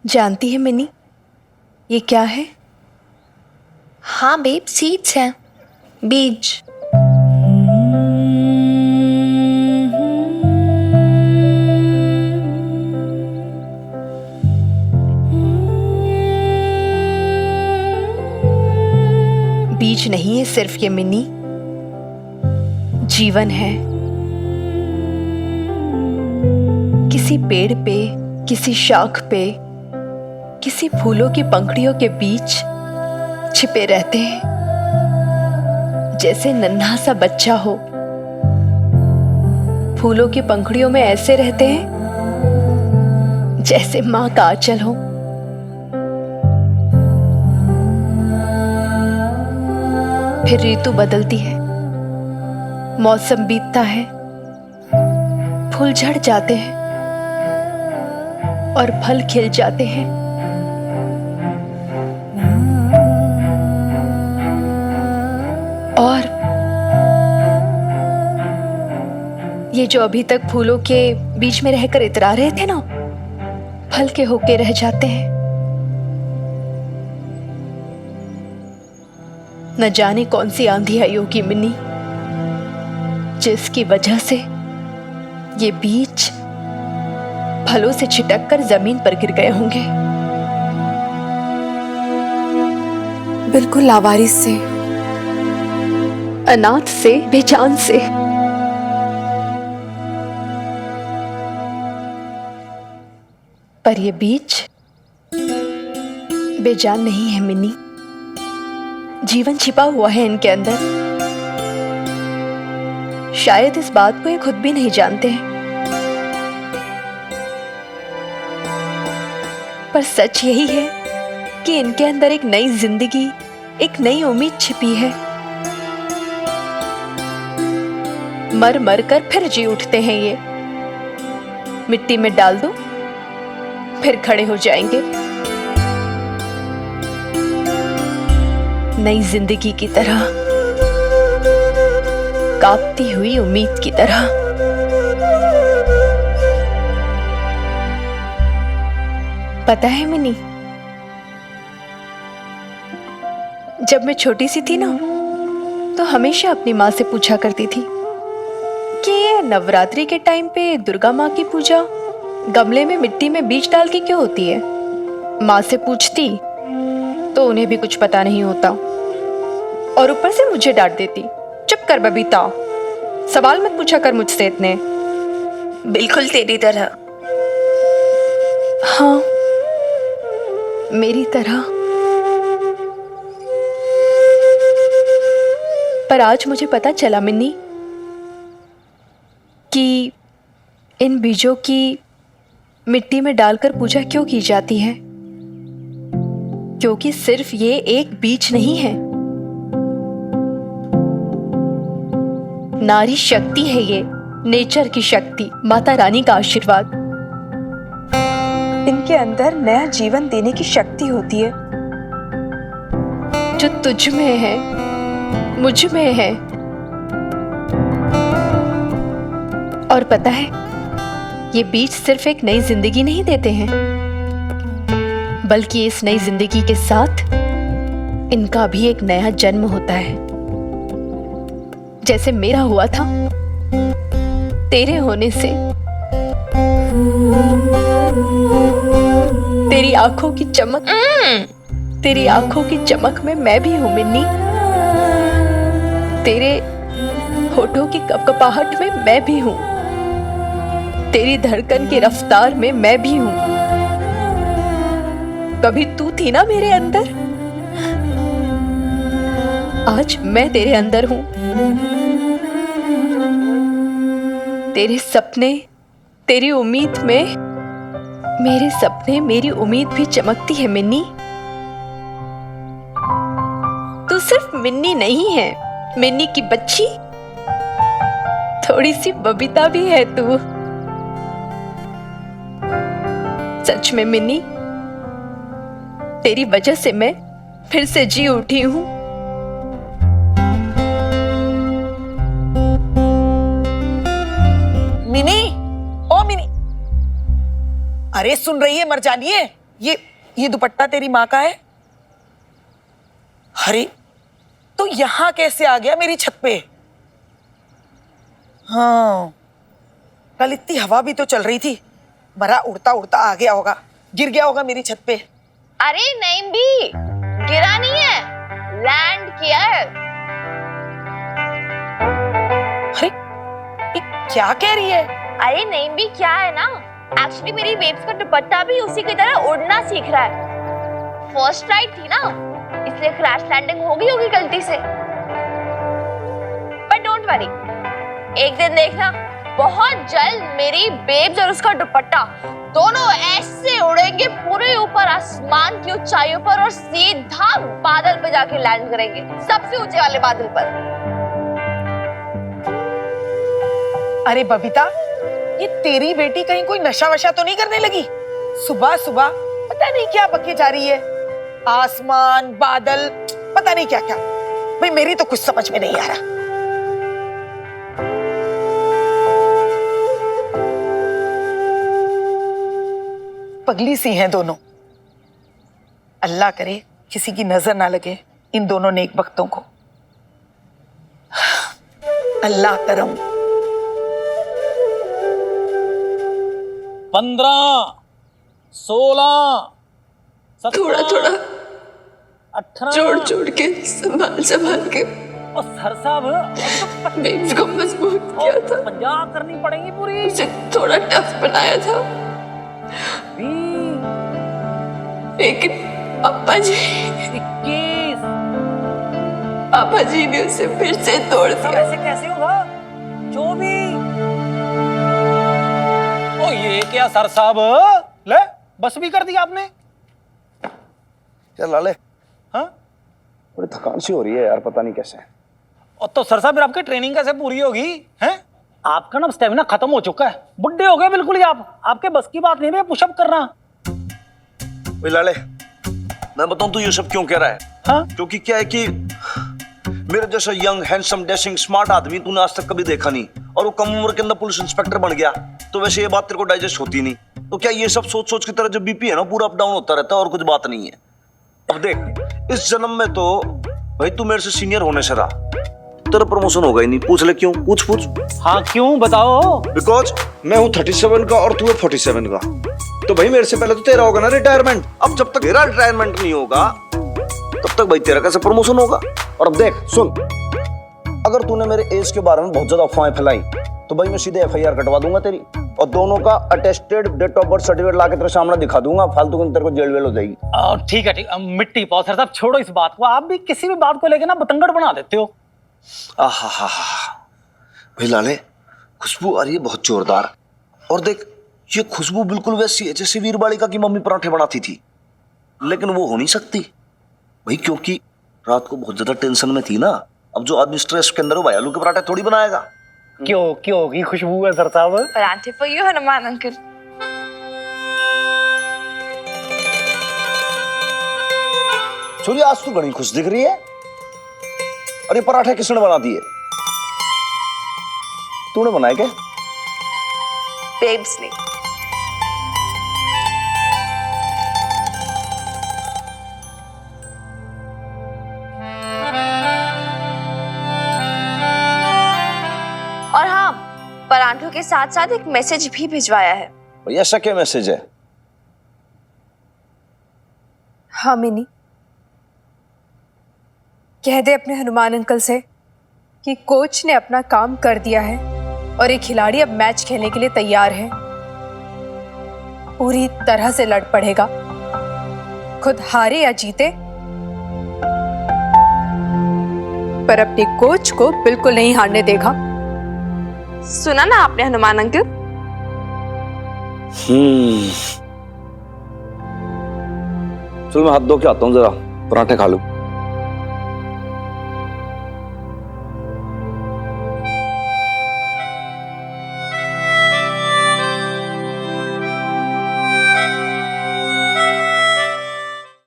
जानती है मिनी, ये क्या है? हाँ बेब, सीड्स हैं, बीज। बीज नहीं है सिर्फ ये मिनी, जीवन है। किसी पेड़ पे, किसी शाख पे, किसी फूलों की पंखुड़ियों के बीच छिपे रहते हैं, जैसे नन्हा सा बच्चा हो। फूलों की पंखुड़ियों में ऐसे रहते हैं जैसे माँ का आंचल हो। फिर ऋतु बदलती है, मौसम बीतता है, फूल झड़ जाते हैं और फल खिल जाते हैं। और ये जो अभी तक फूलों के बीच में रहकर इतरा रहे थे ना, फल के होके रह जाते हैं। न जाने कौन सी आंधी आई होगी मिन्नी, जिसकी वजह से ये बीज फलों से छिटक कर जमीन पर गिर गए होंगे। बिल्कुल लावारिस से, अनाथ से, बेजान से। पर ये बीज बेजान नहीं है मिन्नी, जीवन छिपा हुआ है इनके अंदर। शायद इस बात को ये खुद भी नहीं जानते हैं, पर सच यही है कि इनके अंदर एक नई जिंदगी, एक नई उम्मीद छिपी है। मर मर कर फिर जी उठते हैं ये। मिट्टी में डाल दो, फिर खड़े हो जाएंगे, नई जिंदगी की तरह, कांपती हुई उम्मीद की तरह। पता है मिनी, जब मैं छोटी सी थी ना, तो हमेशा अपनी माँ से पूछा करती थी कि ये नवरात्रि के टाइम पे दुर्गा माँ की पूजा गमले में मिट्टी में बीज डाल के क्यों होती है। माँ से पूछती तो उन्हें भी कुछ पता नहीं होता, और ऊपर से मुझे डांट देती, चुप कर बबीता, सवाल मत पूछा कर मुझसे इतने। बिल्कुल तेरी तरह। हाँ, मेरी तरह। पर आज मुझे पता चला मिन्नी कि इन बीजों की मिट्टी में डालकर पूजा क्यों की जाती है। क्योंकि सिर्फ ये एक बीज नहीं है, नारी शक्ति है ये, नेचर की शक्ति, माता रानी का आशीर्वाद। इनके अंदर नया जीवन देने की शक्ति होती है, जो तुझ में है, मुझ में है। और पता है, ये बीज सिर्फ एक नई जिंदगी नहीं देते हैं, बल्कि इस नई जिंदगी के साथ इनका भी एक नया जन्म होता है, जैसे मेरा हुआ था तेरे होने से। तेरी आंखों की चमक, तेरी आंखों की चमक में मैं भी हूं मिन्नी। तेरे होठों की कपकपाहट में मैं भी हूं, तेरी धड़कन की रफ्तार में मैं भी हूं। कभी तू थी ना मेरे अंदर, आज मैं तेरे अंदर हूं। तेरे सपने, तेरी उम्मीद में मेरे सपने, मेरी उम्मीद भी चमकती है मिन्नी। तू सिर्फ मिन्नी नहीं है, मिन्नी की बच्ची, थोड़ी सी बबीता भी है तू। सच में मिन्नी, तेरी वजह से मैं फिर से जी उठी हूं। मिनी, ओ मिनी, अरे सुन रही है मर जानिए, ये दुपट्टा तेरी माँ का है? अरे तो यहाँ कैसे आ गया मेरी छत पे? हाँ, कल इतनी हवा भी तो चल रही थी, मरा उड़ता उड़ता आ गया होगा, गिर गया होगा मेरी छत पे। अरे नहीं भी, गिरा नहीं है, लैंड किया है। अरे ये क्या कह रही है? अरे नहीं भी क्या है ना, एक्चुअली मेरी बेब्स का दुपट्टा भी उसी की तरह उड़ना सीख रहा है। फर्स्ट फ्लाइट थी ना, इसलिए क्रैश लैंडिंग होगी गलती से। बट डोंट वरी, एक दिन देखना, बहुत जल्द मेरी बेब्स और उसका दुपट्टा दोनों ऐसे उड़ेंगे पूरे ऊपर आसमान की ऊंचाइयों पर और सीधा बादल पे जाके लैंड करेंगे, सबसे ऊंचे वाले बादल पर। अरे बबीता, ये तेरी बेटी कहीं कोई नशा वशा तो नहीं करने लगी? सुबह सुबह पता नहीं क्या बके जा रही है, आसमान बादल पता नहीं क्या क्या। भाई मेरी तो कुछ समझ में नहीं आ रहा। पगली सी हैं दोनों। अल्लाह करे किसी की नजर ना लगे इन दोनों नेक बख्तों को। अल्लाह करम। 15, 16, 17, थोड़ा थोड़ा 18। जोड़ जोड़ के संभाल संभाल के और सर साहब बेब्स को मजबूत किया था, 50 करनी पड़ेगी पूरी। उसे थोड़ा टफ बनाया था, 20, लेकिन पापा जी 21। पापा जी ने उसे फिर से तोड़ अब दिया। ऐसे कैसे होगा? 24। ओ ये क्या सर साहब, ले बस भी कर दिया आपने। यार लाले, हाँ बड़ी थकान सी हो रही है यार, पता नहीं कैसे। और तो सर साहब फिर आपकी ट्रेनिंग कैसे पूरी होगी? हैं आपका ना स्टेमिना खत्म हो चुका है, बुढ़े हो गए बिल्कुल ही आप। आपके बस की बात नहीं है पुशअप करना। भाई लाले, मैं बताऊं तू ये सब क्यों कह रहा है? हाँ क्योंकि क्या है कि मेरे जैसा यंग हैंडसम डैशिंग स्मार्ट आदमी तूने आज तक कभी देखा नहीं, और वो कम उम्र के अंदर पुलिस इंस्पेक्टर बन गया, तो वैसे ये बात तेरे को डाइजेस्ट होती नहीं। तो क्या ये सब सोच सोच की तरह जो बीपी है ना पूरा अप डाउन होता रहता है, और कुछ बात नहीं है। अब देख, इस जन्म में तो भाई तू मेरे से सीनियर होने से रहा, तेरा प्रमोशन होगा ही नहीं। पूछ ले क्यों, पूछ पूछ। हाँ क्यों बताओ। बिकॉज मैं हूँ 37 का और तू है 47 का, तो भाई मेरे से पहले तो तेरा होगा ना रिटायरमेंट। अब जब तक तेरा रिटायरमेंट नहीं होगा तब तक भाई तेरा कैसे प्रमोशन होगा? और अब देख सुन, अगर तूने मेरे एज के बारे में बहुत ज्यादा अफवाहें फैलाई तो भाई मैं सीधे एफआईआर कटवा दूंगा तेरी, और दोनों का attested date of birth certificate ला के तेरे सामने दिखा दूंगा। फालतू की तेरे को जेल वेल हो जाएगी। ठीक है ठीक है, मिट्टी पाओ सर साहब, छोड़ो इस बात को। आप भी किसी भी बात को लेके ना बतंगड़ बना देते हो। आहा भाई लाले, खुशबू आ रही है बहुत जोरदार। और देख, ये खुशबू बिल्कुल वैसी है जैसे वीर बालिका की मम्मी पराठे बनाती थी, लेकिन वो हो नहीं सकती भाई, क्योंकि रात को बहुत ज्यादा टेंशन में थी ना। अब जो आदमी स्ट्रेस के अंदर हो भाई आलू के पराठे थोड़ी बनाएगा। क्यों होगी खुशबू है सर साहब? पराठे फॉर यू हनुमान अंकल। चलिए आज तू बड़ी खुश दिख रही है। अरे पराठे किसने बना दिए? तूने बनाए क्या? बेब्स ने। और हाँ, पराठों के साथ साथ एक मैसेज भी भिजवाया है। भाई ऐसा क्या मैसेज है? हाँ मिनी, कह दे अपने हनुमान अंकल से कि कोच ने अपना काम कर दिया है और एक खिलाड़ी अब मैच खेलने के लिए तैयार है। पूरी तरह से लड़ पड़ेगा, खुद हारे या जीते, पर अपने कोच को बिल्कुल नहीं हारने देगा। सुना ना आपने हनुमान अंकल? चल मैं हाथ धो के आता हूँ, जरा पराठे खा लूं।